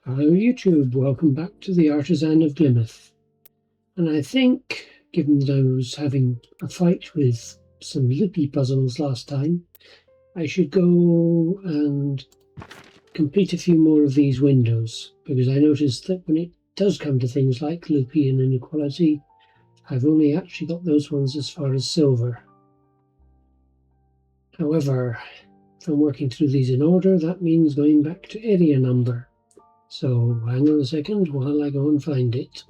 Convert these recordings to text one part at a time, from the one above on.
Hello YouTube, welcome back to the Artisan of Glimmith. And I think, given that I was having a fight with some loopy puzzles last time, I should go and complete a few more of these windows, because I noticed that when it does come to things like loopy and inequality, I've only actually got those ones as far as silver. However, if I'm working through these in order, that means going back to area number. So hang on a second while I go and find it.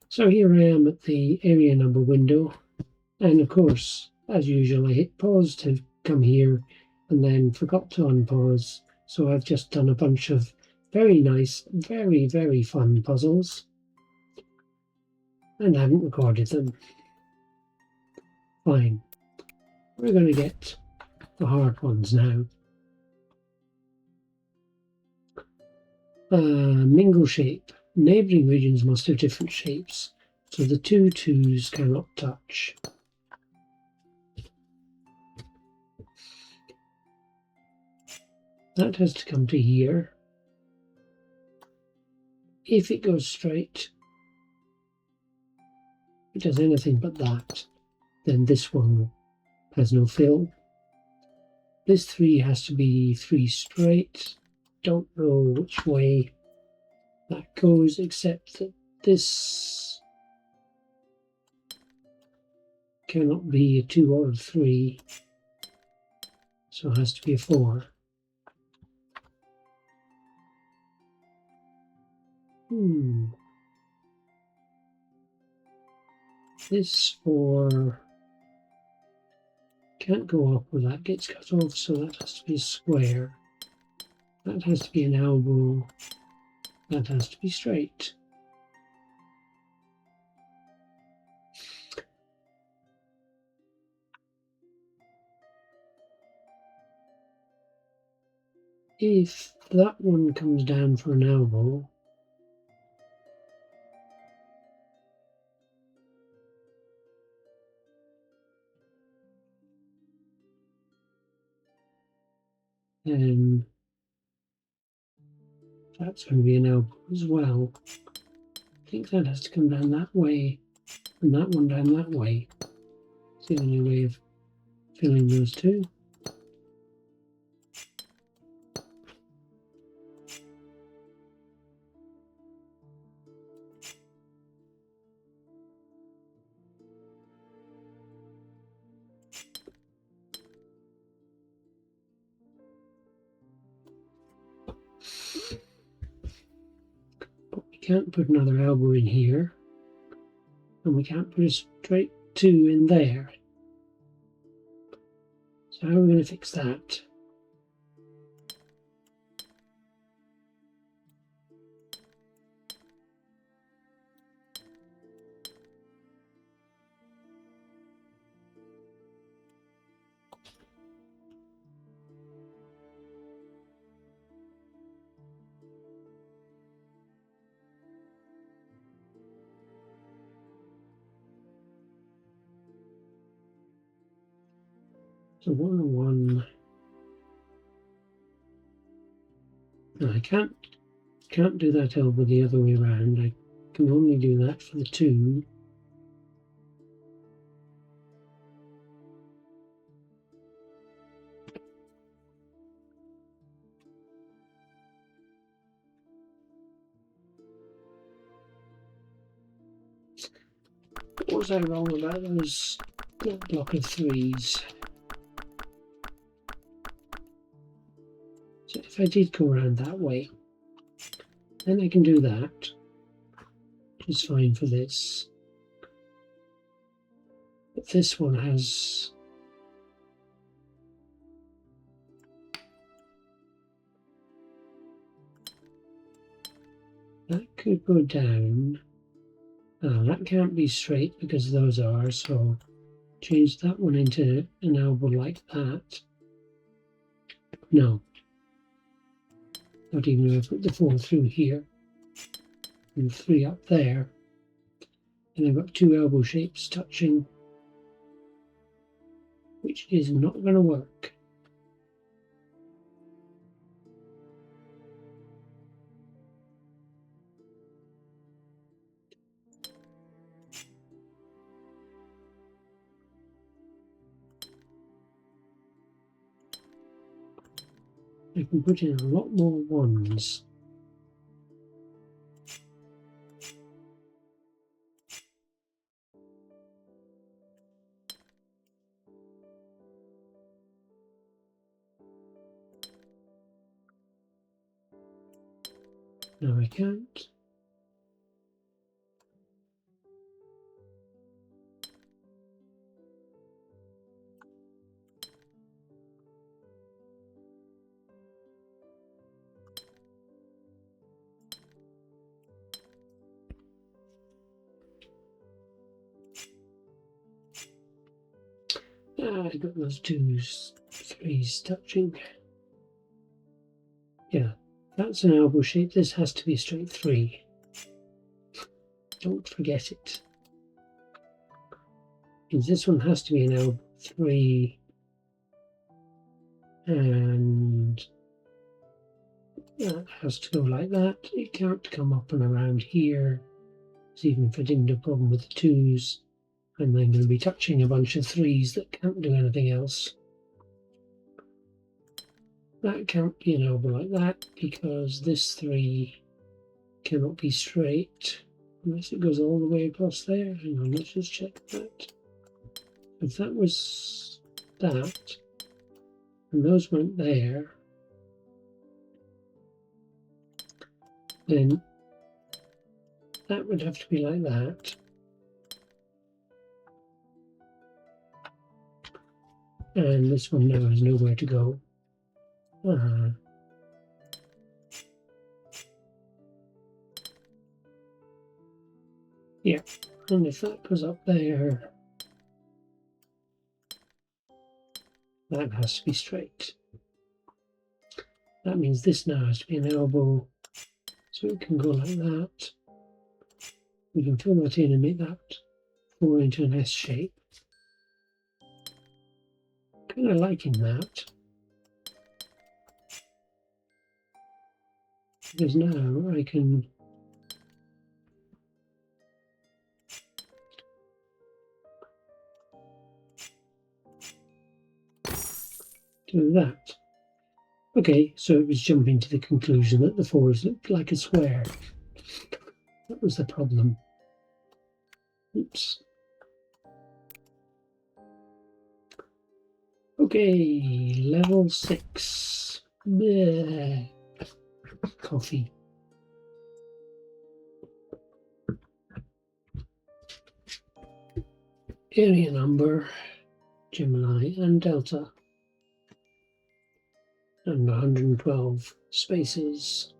So here I am at the area number window, and of course, as usual, I hit pause to come here and then forgot to unpause. So I've just done a bunch of very nice, very fun puzzles, and I haven't recorded them. Fine. We're going to get the hard ones now. Mingle shape. Neighbouring regions must have different shapes, so the two twos cannot touch. That has to come to here. If it goes straight, if it does anything but that, then this one has no fill. This 3 has to be 3 straight. Don't know which way that goes, except that this cannot be a 2 or a 3, so it has to be a 4. This 4 can't go up where that gets cut off, so that has to be a square. That has to be an elbow. That has to be straight. If that one comes down for an elbow, then that's going to be an elbow as well. I think that has to come down that way, and that one down that way. It's the only way of filling those two. But we can't put another elbow in here, and we can't put a straight 2 in there. So how are we going to fix that? So 1 and 1. No, I can't do that elbow the other way around. I can only do that for the 2. What was I wrong about those block of 3s? So if I did go around that way, then I can do that, which is fine for this. But this one has that could go down. That can't be straight because those are, so change that one into an elbow like that. No. Not even if I put the 4 through here and 3 up there. And I've got 2 elbow shapes touching, which is not going to work. I can put in a lot more ones. No, I can't. I got those 2s, 3s touching. Yeah, that's an elbow shape. This has to be a straight 3. Don't forget it. Because this one has to be an elbow 3. And that has to go like that. It can't come up and around here. So even if I didn't have a problem with the 2s, I'm then going to be touching a bunch of 3s that can't do anything else. That can't be an elbow like that because this 3 cannot be straight unless it goes all the way across there. Hang on, let's just check that. If that was that, and those went there, then that would have to be like that. And this one now has nowhere to go. Yeah, and if that goes up there, that has to be straight. That means this now has to be an elbow, so it can go like that. We can fill that in and make that 4 into an S shape. Kind of liking that. Because now I can do that. Okay, so it was jumping to the conclusion that the 4s looked like a square. That was the problem. Oops. Okay, level 6. Bleh. Coffee. Area number, Gemini and Delta. And 112 spaces.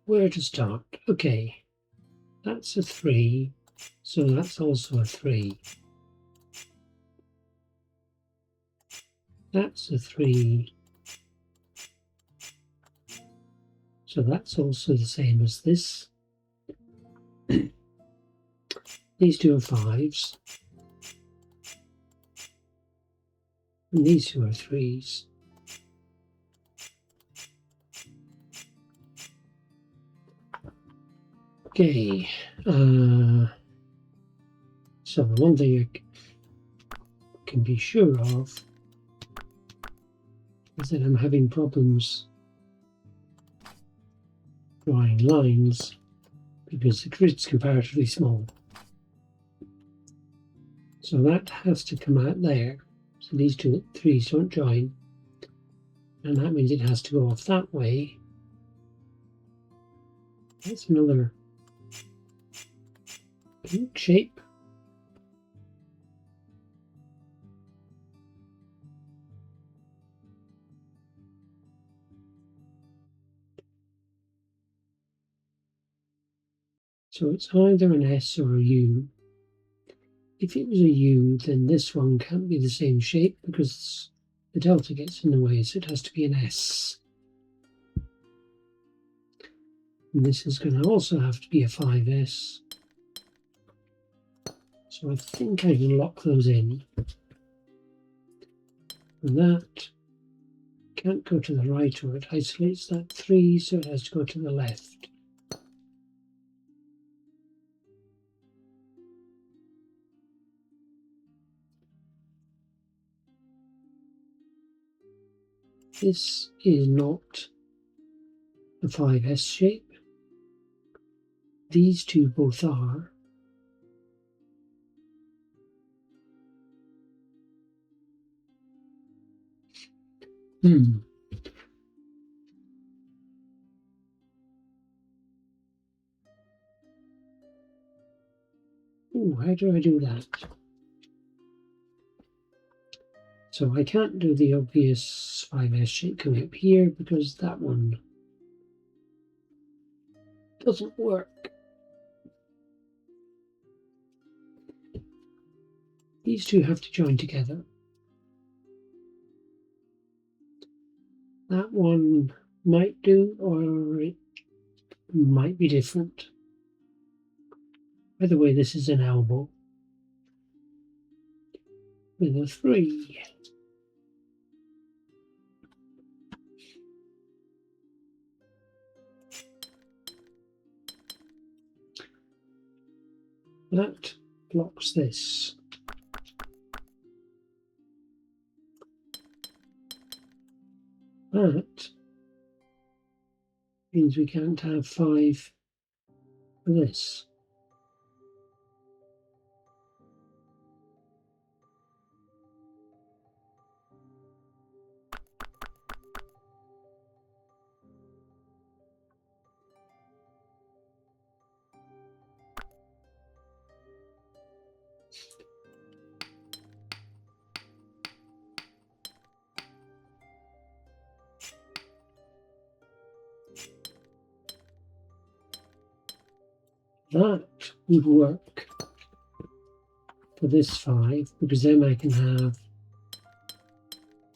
Where to start? Okay, that's a 3, so that's also a 3. That's a 3. So that's also the same as this. These 2 are 5s. And these 2 are 3s. Okay. So the one thing you can be sure of is that I'm having problems drawing lines because the grid's comparatively small. So that has to come out there. So these 2 3s don't join. And that means it has to go off that way. That's another pink shape. So it's either an S or a U. If it was a U, then this one can't be the same shape because the delta gets in the way, so it has to be an S. And this is going to also have to be a 5S. So I think I can lock those in. And that can't go to the right, or it isolates that 3, so it has to go to the left. This is not a 5S shape. These two both are. Ooh, how do I do that? So I can't do the obvious 5S shape coming up here because that one doesn't work. These two have to join together. That one might do, or it might be different. By the way, this is an elbow with a 3. That blocks this. That means we can't have 5 for this. That would work for this 5, because then I can have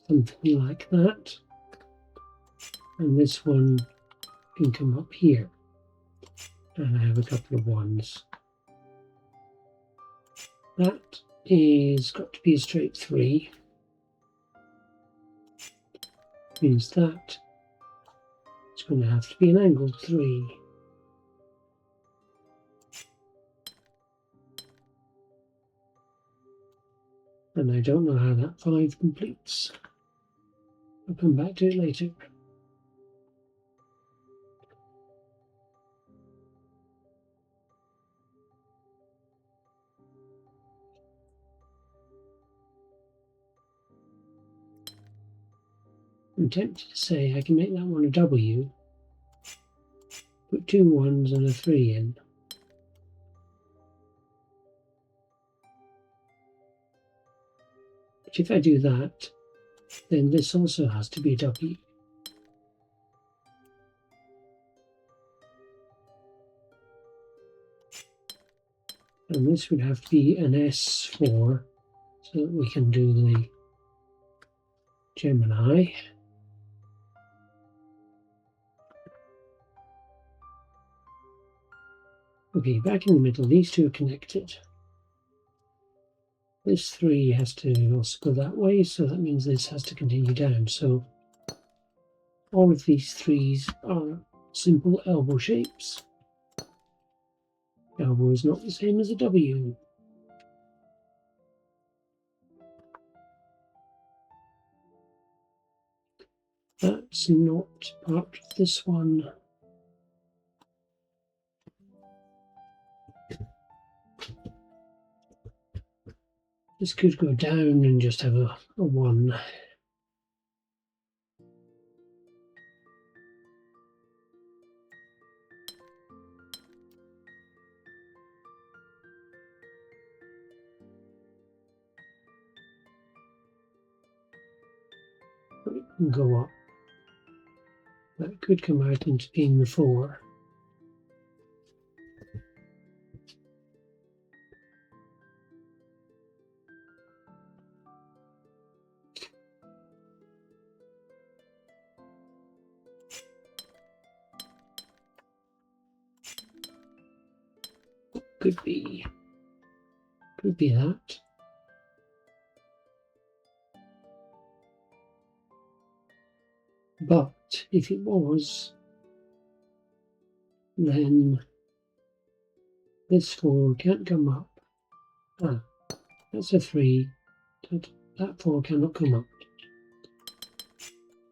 something like that, and this one can come up here, and I have a couple of 1s. That is got to be a straight 3, means that it's going to have to be an angled 3. And I don't know how that 5 completes. I'll come back to it later. I'm tempted to say I can make that one a W, put 2 1s and a 3 in. But if I do that, then this also has to be a W. And this would have to be an S4, so that we can do the Gemini. Okay, back in the middle, these two are connected. This 3 has to also go that way, so that means this has to continue down. So all of these 3s are simple elbow shapes. Elbow is not the same as a W. That's not part of this one. This could go down and just have a 1. It can go up. That could come out into being the 4. could be that. But if it was, then this 4 can't come up. Ah, that's a 3. That 4 cannot come up.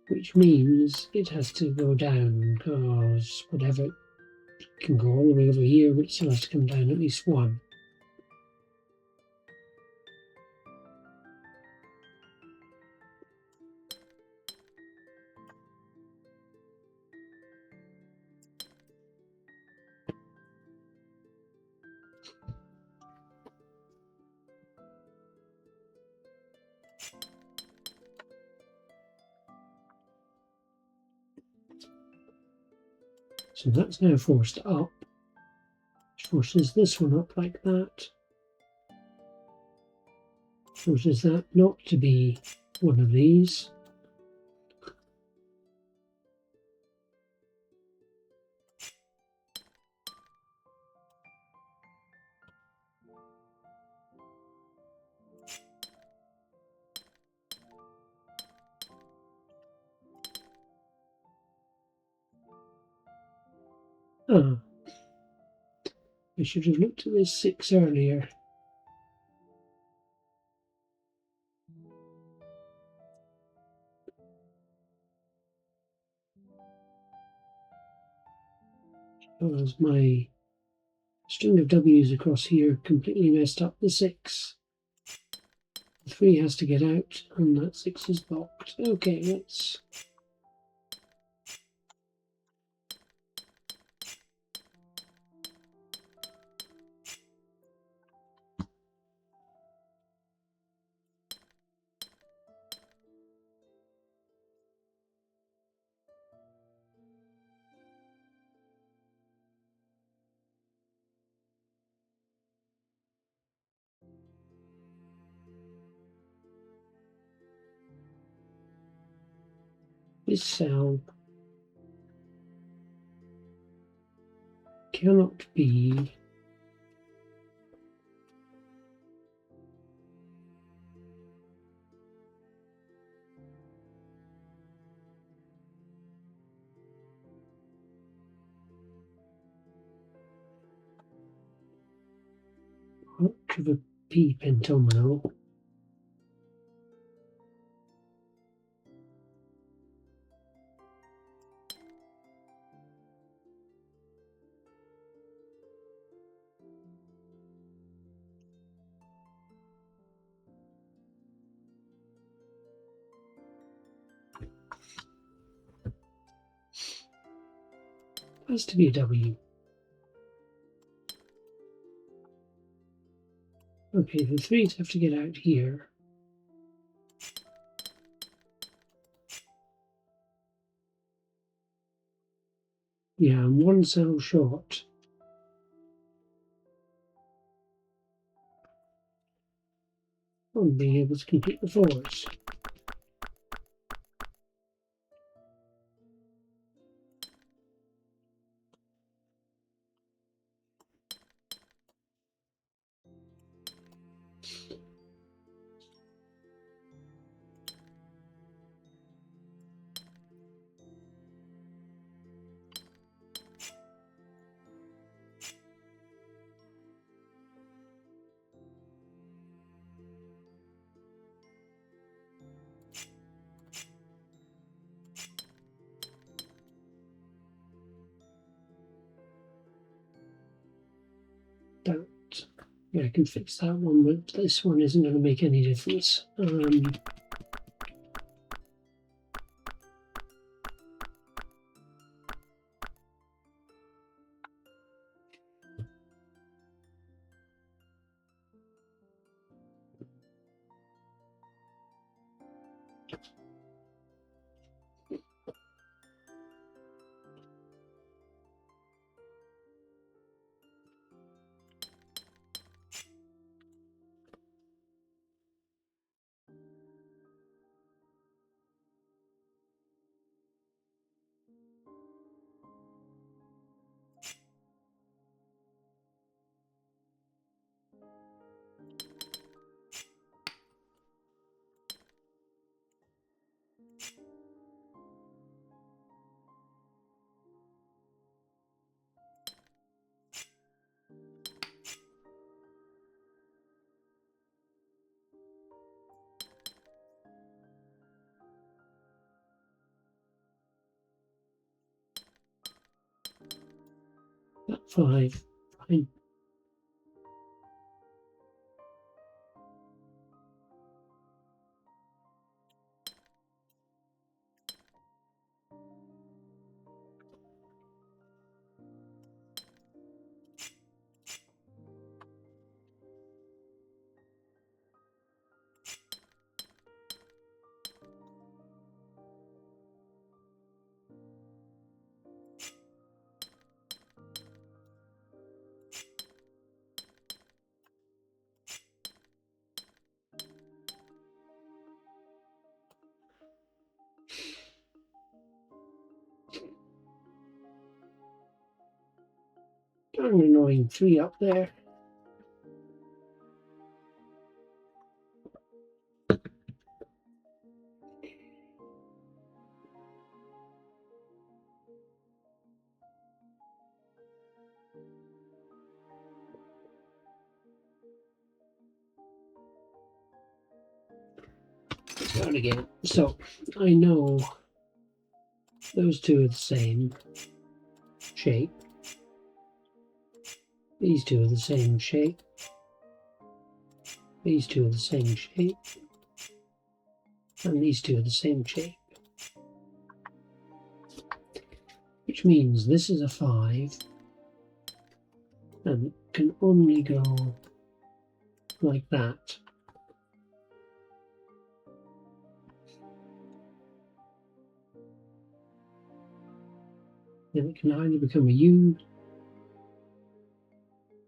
Which means it has to go down, because whatever can go all the way over here, which still has to come down at least 1. So that's now forced up, which forces this one up like that. Forces that not to be one of these. Ah, I should have looked at this 6 earlier. Because my string of W's across here completely messed up the 6. The 3 has to get out, and that 6 is blocked. Okay, let's... This cell cannot be hooked to the P pentominal. Has to be a W. Okay, the 3s have to get out here. Yeah, I'm 1 cell short. On being able to complete the 4s. That, yeah, I can fix that one, but this one isn't going to make any difference. 5. Fine. Darn annoying 3 up there. Start again. So I know those two are the same shape. These two are the same shape. These two are the same shape. And these two are the same shape. Which means this is a 5 and it can only go like that. Then it can either become a U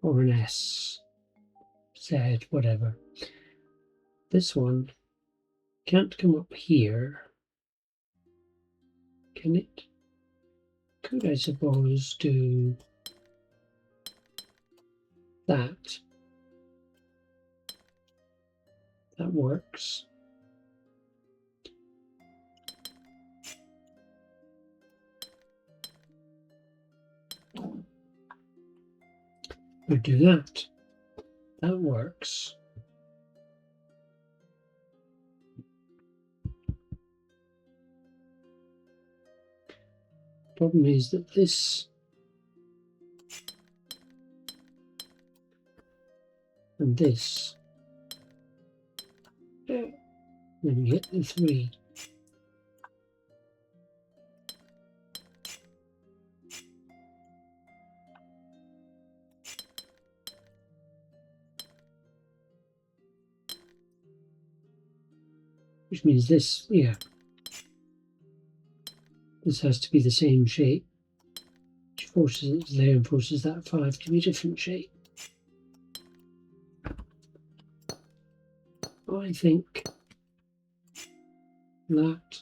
or an S, Z, whatever. This one can't come up here, can it? Could I suppose do that? That works. Could do that. That works. Problem is that this and this, then you get the 3. Which means this, yeah, this has to be the same shape, which forces it there and forces that 5 to be a different shape. I think that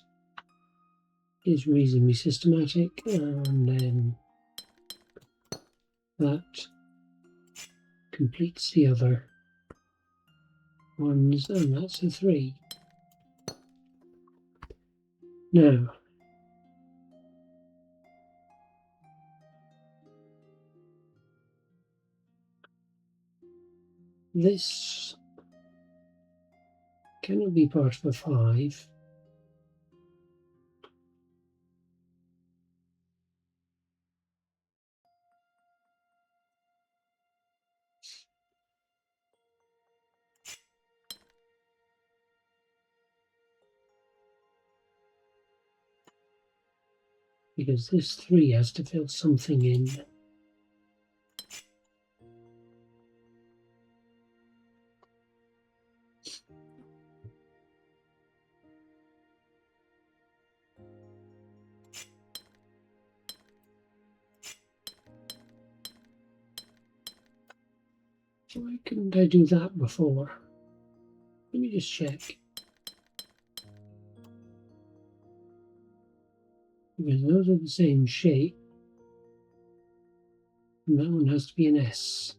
is reasonably systematic, and then that completes the other ones, and that's a 3. Now, this cannot be part of a 5. Because this 3 has to fill something in. Why couldn't I do that before? Let me just check. Because those are the same shape. And that one has to be an S.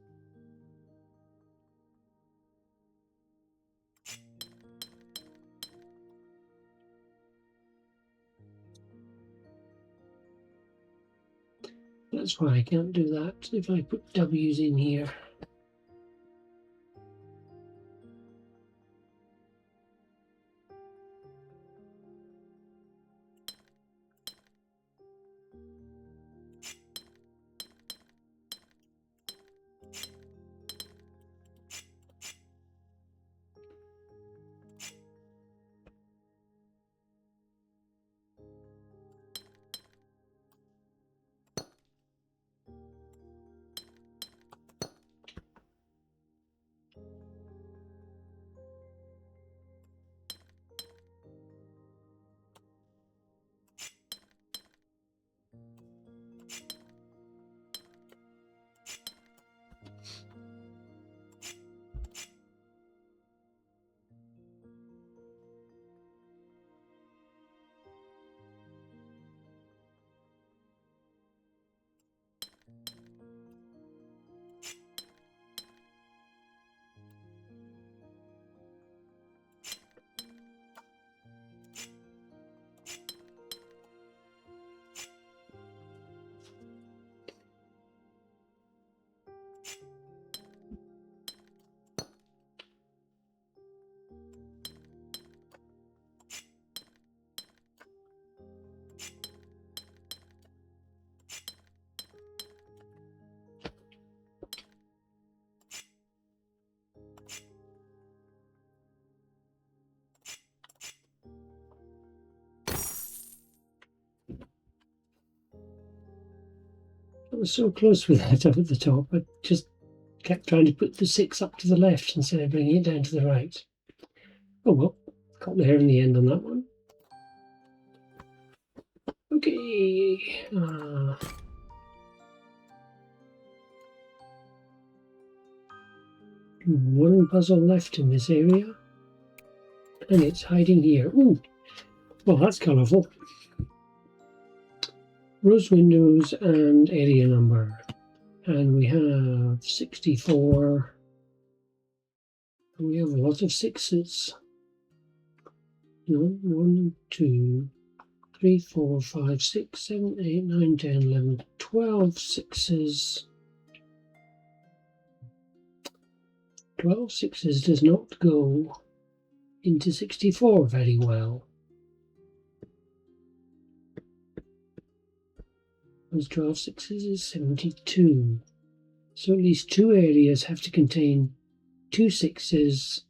That's why I can't do that if I put W's in here. I was so close with that up at the top. I just kept trying to put the 6 up to the left instead of bringing it down to the right. Oh well, got there in the end on that one. Okay. One puzzle left in this area, and it's hiding here. Ooh, well, that's colourful. Rose windows and area number. And we have 64. And we have a lot of 6s. No, 1, 2, 3, 4, 5, 6, 7, 8, 9, 10, 11, 12 6s. 12 6s does not go into 64 very well. Those 12 6s is 72. So at least 2 areas have to contain 2 6s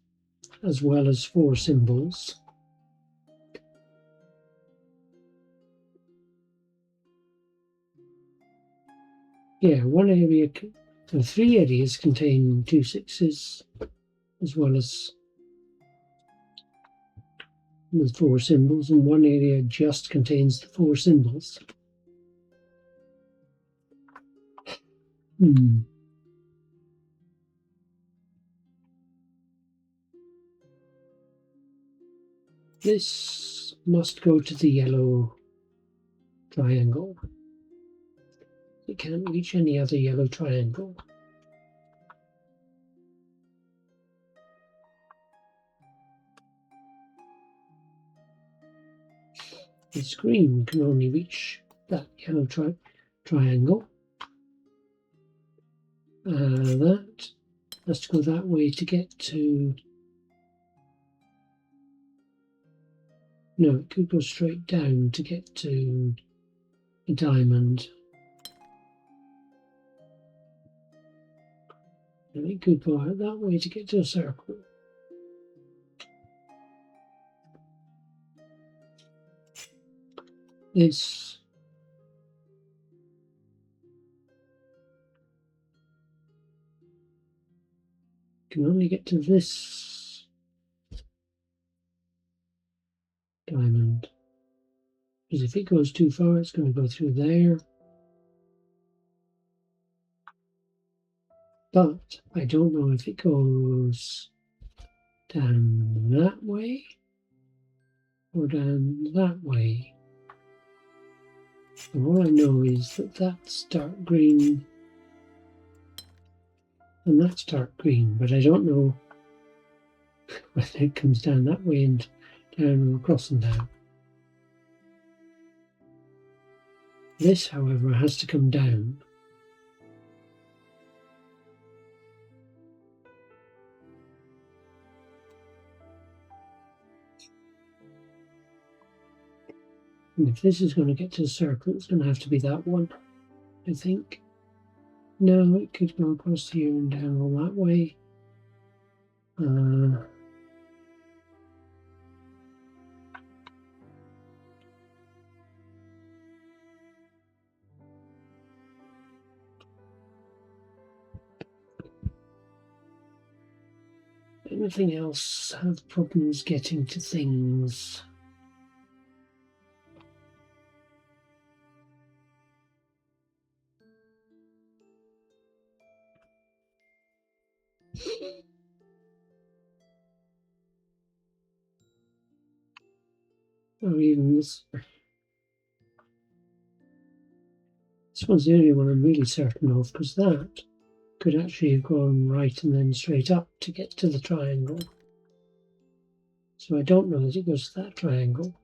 as well as 4 symbols. Yeah, one area, so 3 areas contain 2 6s as well as with 4 symbols, and one area just contains the 4 symbols. This must go to the yellow triangle. It can't reach any other yellow triangle. This green can only reach that yellow triangle. That has to go that way to get to... No, it could go straight down to get to a diamond. And it could go out that way to get to a circle. This can only get to this diamond. Because if it goes too far, it's going to go through there. But I don't know if it goes down that way or down that way. And all I know is that that's dark green and that's dark green, but I don't know whether it comes down that way and down or across and down. This, however, has to come down. And if this is going to get to the circle, it's going to have to be that one, I think. No, it could go across here and down all that way. Anything else have problems getting to things? Or even this. This one's the only one I'm really certain of, because that could actually have gone right and then straight up to get to the triangle. So I don't know that it goes to that triangle.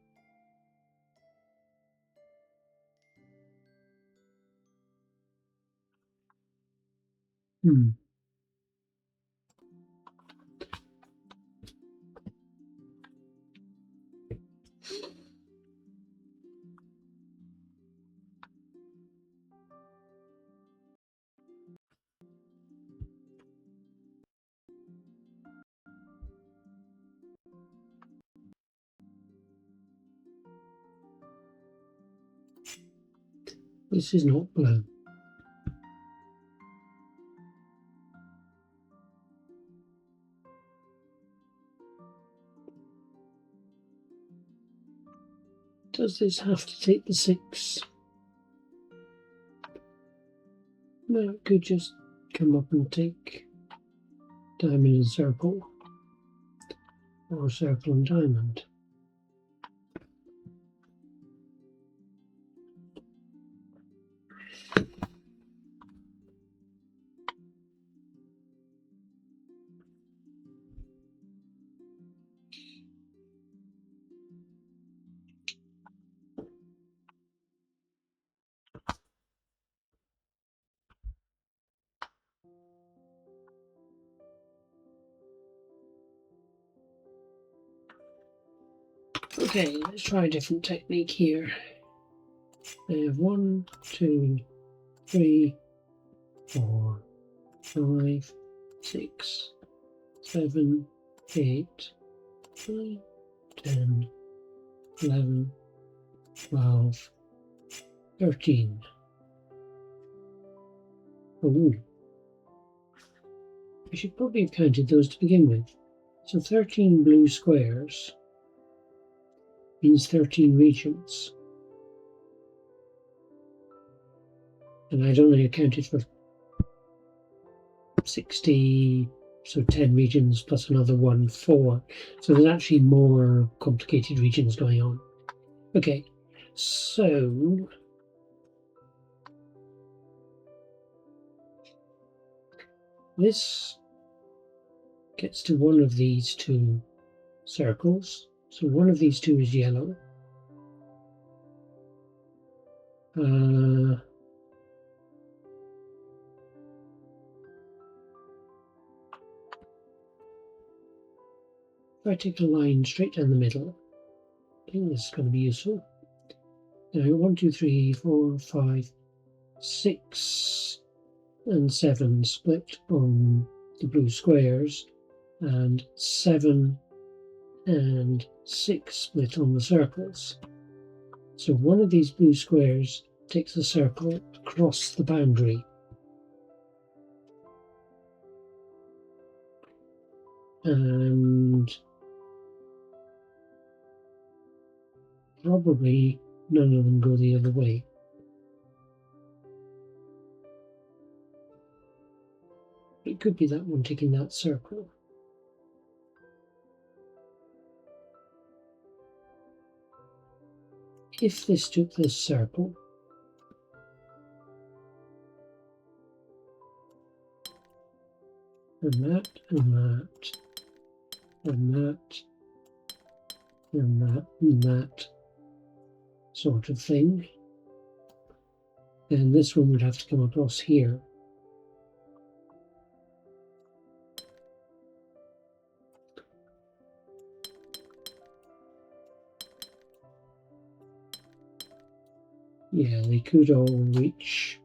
This is not blue. Does this have to take the 6? No, it could just come up and take diamond and circle, or circle and diamond. Okay, let's try a different technique here. I have 1, 2, 3, 4, 5, 6, 7, 8, 9, 10, 11, 12, 13. Oh, I should probably have counted those to begin with. So 13 blue squares means 13 regions. And I'd only accounted for 60, so 10 regions plus another 1, 4. So there's actually more complicated regions going on. Okay, so this gets to one of these two circles. So one of these two is yellow. If I take a line straight down the middle, I think this is going to be useful. Now 1, 2, 3, 4, 5, 6 and 7 split on the blue squares, and 7 and 6 split on the circles. So one of these blue squares takes a circle across the boundary. And probably none of them go the other way. It could be that one taking that circle. If this took this circle, and that, and that, and that, and that, and that sort of thing, then this one would have to come across here. Yeah, they could all reach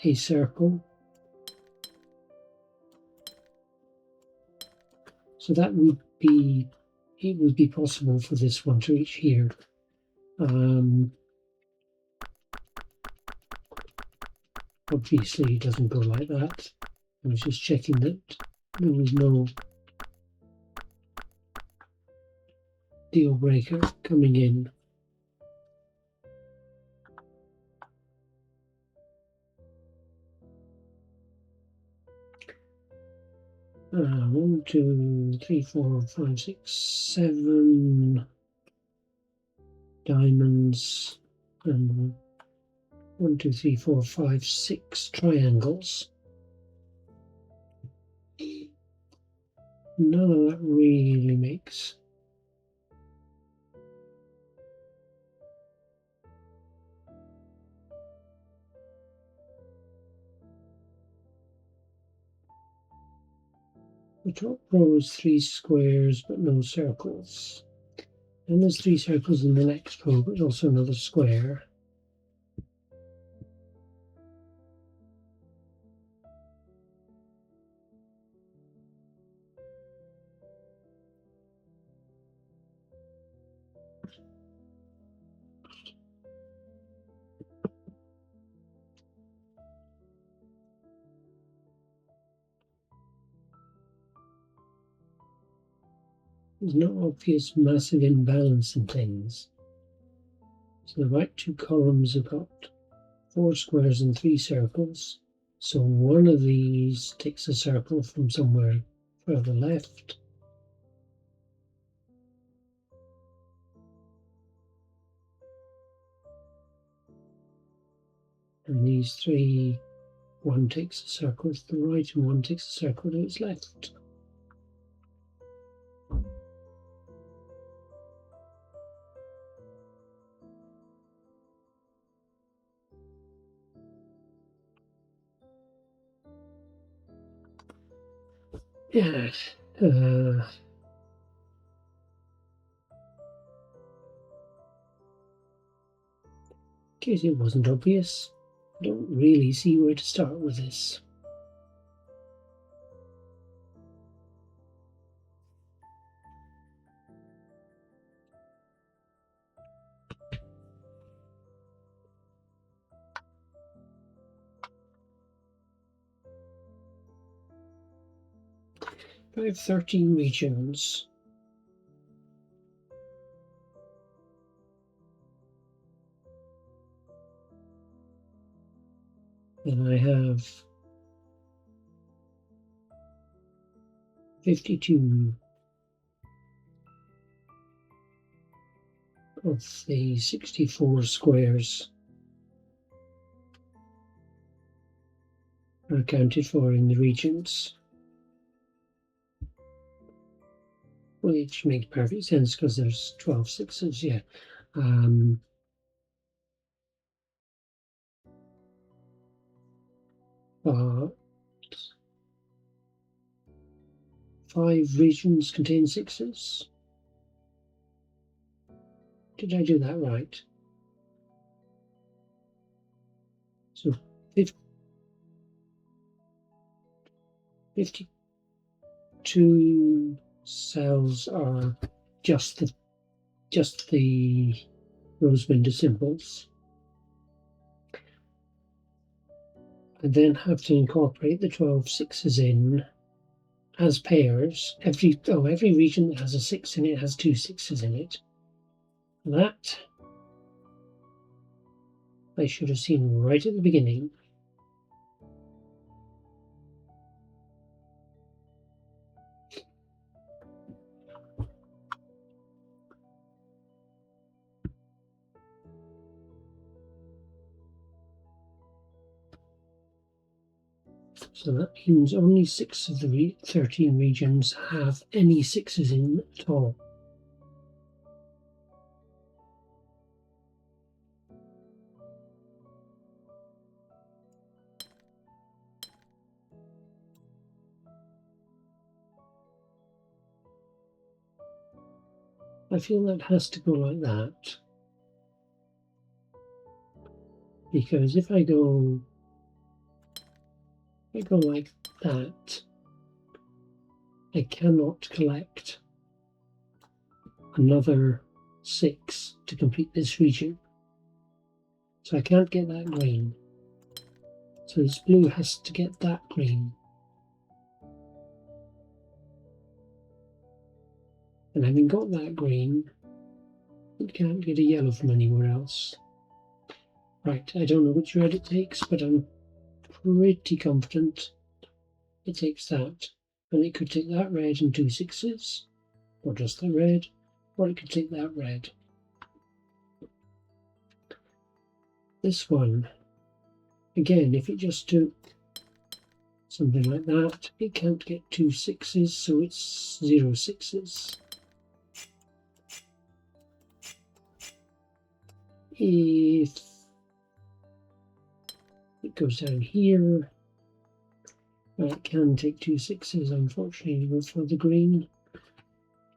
a circle. So that would be, it would be possible for this one to reach here. Obviously it doesn't go like that. I was just checking that there was no deal breaker coming in. One, 2, 3, 4, 5, 6, 7 diamonds, and 1, 2, 3, 4, 5, 6 triangles. None of that really makes the top row is 3 squares but no circles. And there's 3 circles in the next row, but also another square. There's no obvious massive imbalance in things. So the right two columns have got 4 squares and 3 circles. So one of these takes a circle from somewhere further left. And these 3, one takes a circle to the right and one takes a circle to its left. Yeah. In case it wasn't obvious, I don't really see where to start with this. I have 13 regions. And I have 52 of the 64 squares are accounted for in the regions, which makes perfect sense because there's 12 sixes, yeah. But 5 regions contain sixes. Did I do that right? So 52 cells are just the rose window symbols. I then have to incorporate the 12 sixes in as pairs. Every region that has a 6 in it has 2 sixes in it. That I should have seen right at the beginning. So that means only 6 of the 13 regions have any sixes in at all. I feel that has to go like that, because if I go like that, I cannot collect another 6 to complete this region. So I can't get that green. So this blue has to get that green. And having got that green, it can't get a yellow from anywhere else. Right, I don't know which red it takes, but I'm pretty confident it takes that. And it could take that red and 2 sixes, or just the red, or it could take that red. This one, again, if it just took something like that, it can't get 2 sixes, so it's 0 sixes. If it goes down here, it can take 2 sixes, unfortunately, to go for the green.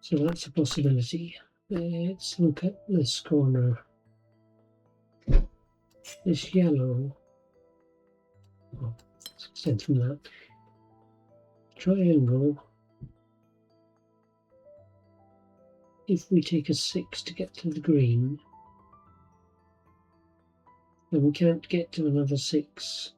So that's a possibility. Let's look at this corner. This yellow. Oh, let's extend from that. Triangle. If we take a 6 to get to the green, then we can't get to another 6.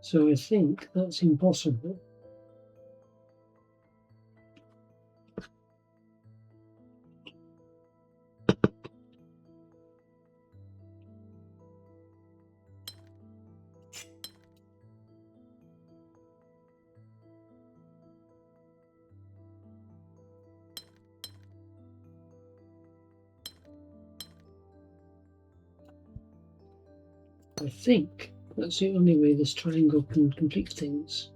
So I think that's impossible. I think that's the only way this triangle can complete things.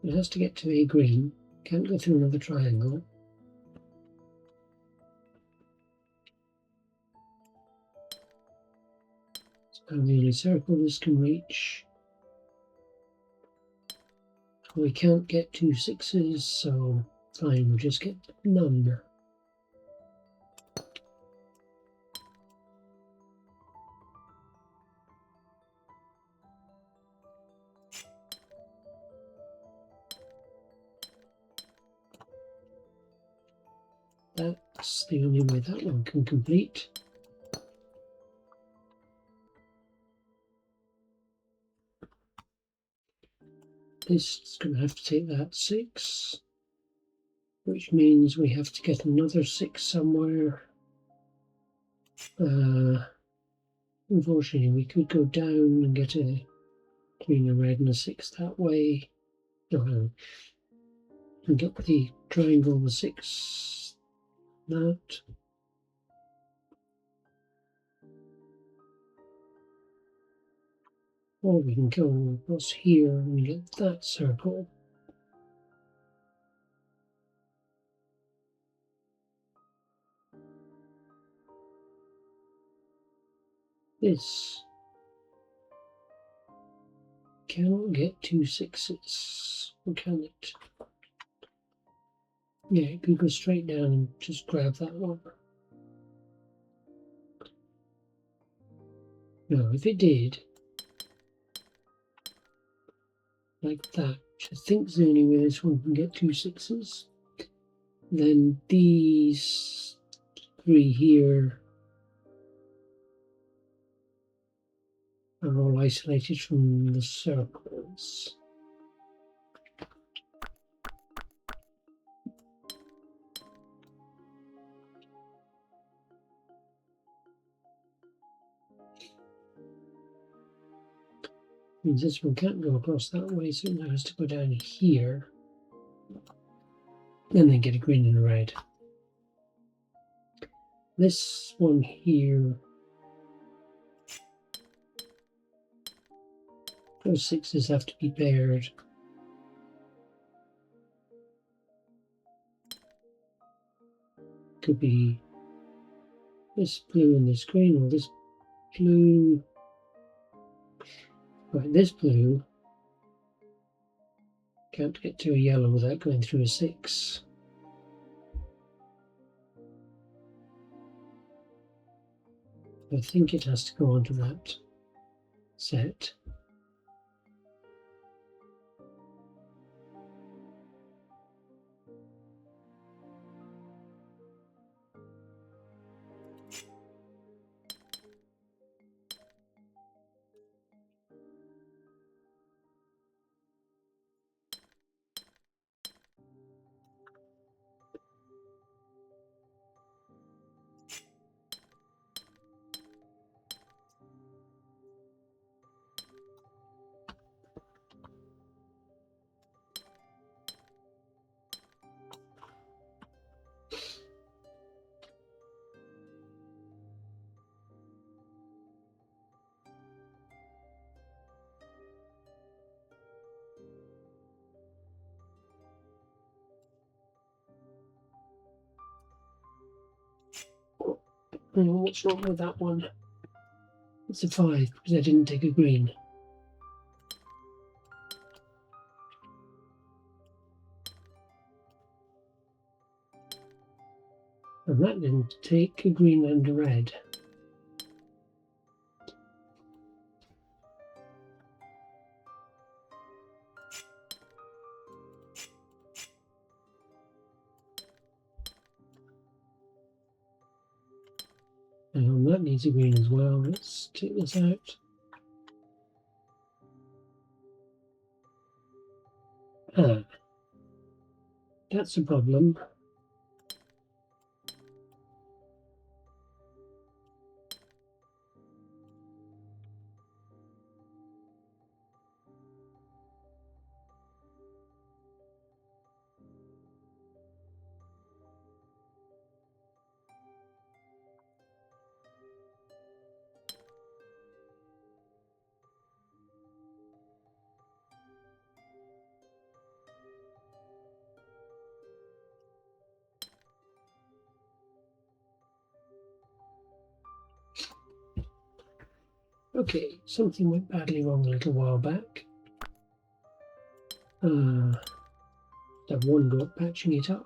It has to get to a green, can't go through another triangle. So the only circle this can reach. We can't get 2 6s, so fine, we'll just get none. That's the only way that one can complete. This is going to have to take that 6, which means we have to get another 6 somewhere. Unfortunately, we could go down and get a green, a red, and a 6 that way. No, and get the triangle, the 6, that. Or we can go across here and get that circle. This cannot get 2 6s, or can it? Yeah, it could go straight down and just grab that one. No, if it did, like that, which I think is the only way this one can get 2 6s, then these 3 here are all isolated from the circles. Means this one can't go across that way, so it now has to go down here and then get a green and a red. This one here, those 6s have to be paired. Could be this blue and this green, or this blue. Right, this blue can't get to a yellow without going through a 6. I think it has to go onto that set. What's wrong with that one? It's a 5 because I didn't take a green. And that didn't take a green and a red. And that needs a green as well. Let's take this out. Ah, that's a problem. Okay, something went badly wrong a little while back. I've wound up patching it up.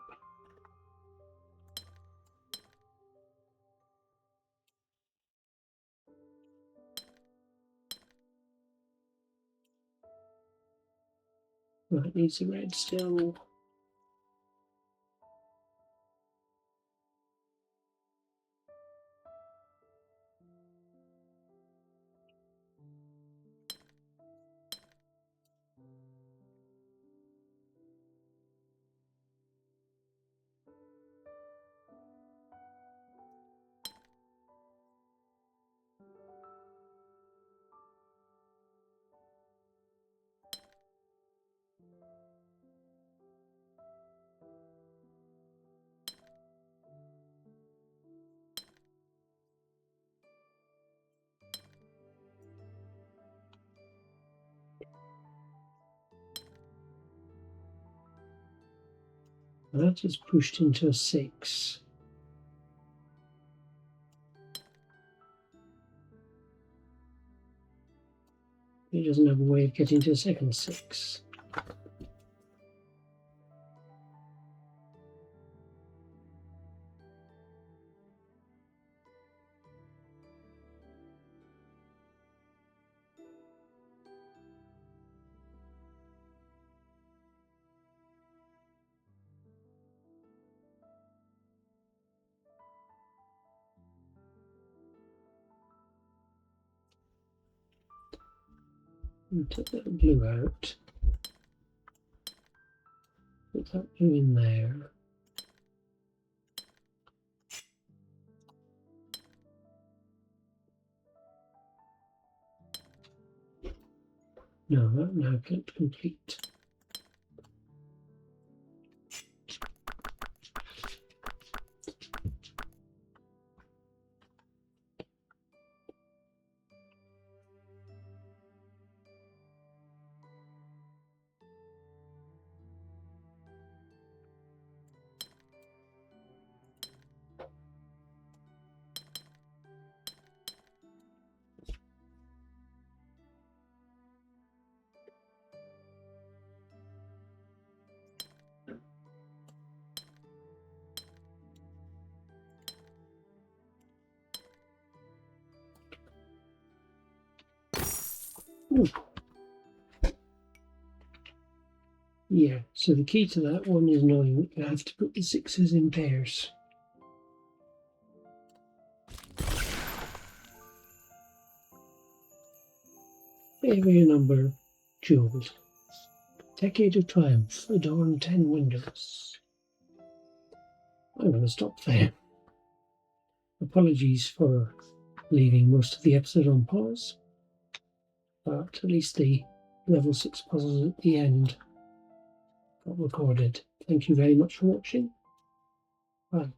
Right, needs the red still. That is pushed into a 6. He doesn't have a way of getting to a second 6. And take that blue out. Put that blue in there. No, that now can't complete. Ooh. Yeah, so the key to that one is knowing that you have to put the 6s in pairs. Area number jeweled. Decade of Triumph, adorn 10 windows. I'm going to stop there. Apologies for leaving most of the episode on pause, but at least the level 6 puzzles at the end got recorded. Thank you very much for watching. Bye.